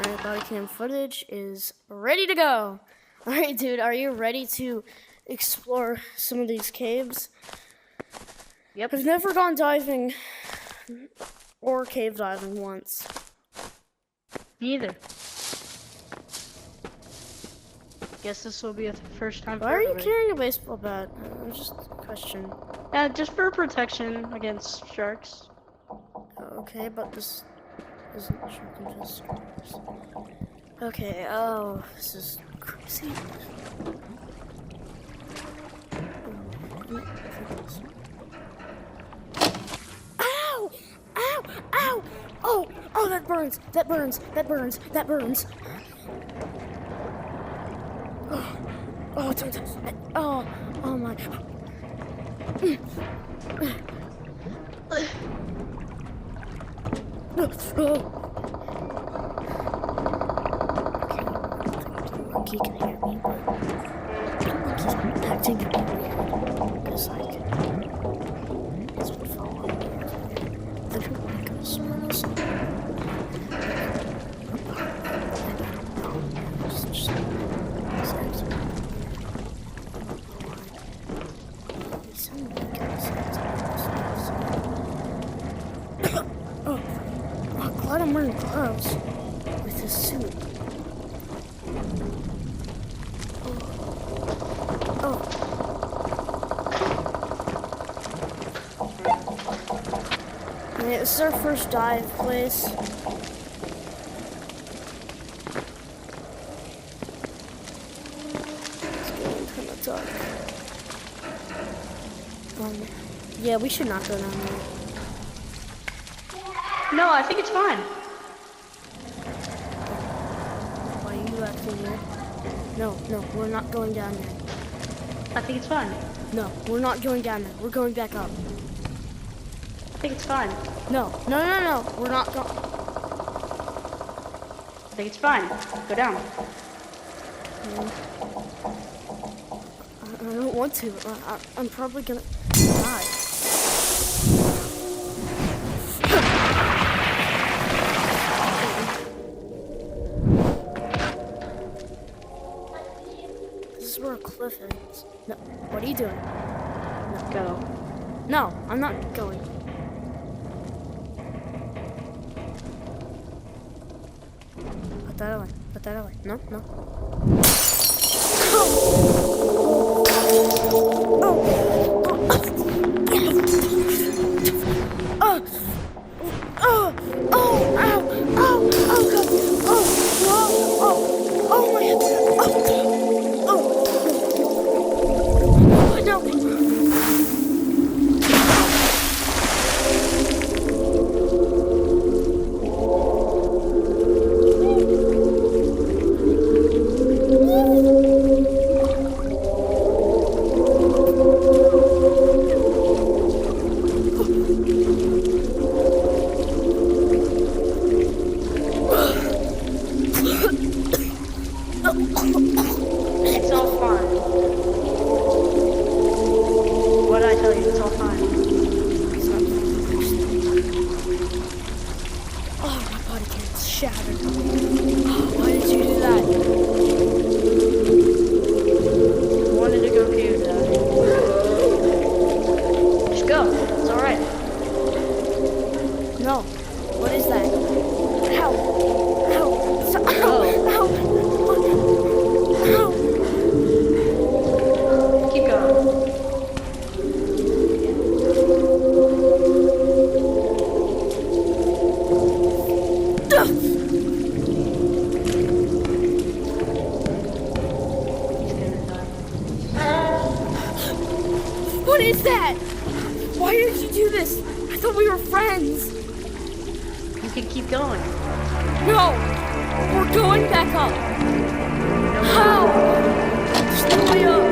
Alright, body cam footage is ready to go. Alright, dude, are you ready to explore some of these caves? Yep. I've never gone diving or cave diving once. Me either. Guess this will be a first time for Why are you everybody. carrying a baseball bat? Just a question. Just for protection against sharks. Okay, but this isn't shark infested. Okay, oh, this is crazy. Ow! Ow! Ow! Oh! Oh, that burns! That burns! That burns! That burns! Oh! Oh! Don't! Oh! Oh my! Monkey can hear me, but monkey's acting weird. Because, like, it's been following me. I don't want to go to smell something. Oh, I'm glad I'm wearing gloves with this suit. Oh. Yeah, this is our first dive place. It's getting kind of dark. Yeah, we should not go down there. No, I think it's fine. Why are you acting weird? No, we're not going down there. I think it's fine. No, we're not going down there. We're going back up. I think it's fine. No. We're not going. I think it's fine. Go down. I don't want to. I'm probably gonna die. This is where a cliff is. No, what are you doing? No. Go. No, I'm not going. Put that away. Put that away. No. It's all fine. What did I tell you? It's all fine. Oh, my body can's shattered. Oh, why did you do that? I wanted to go cave diving. Just go. It's alright. No. What is that? Ow. Ow. Ow. Keep going. What is that? Why did you do this? I thought we were friends. You can keep going. No. We're going back up. How? There's no way up.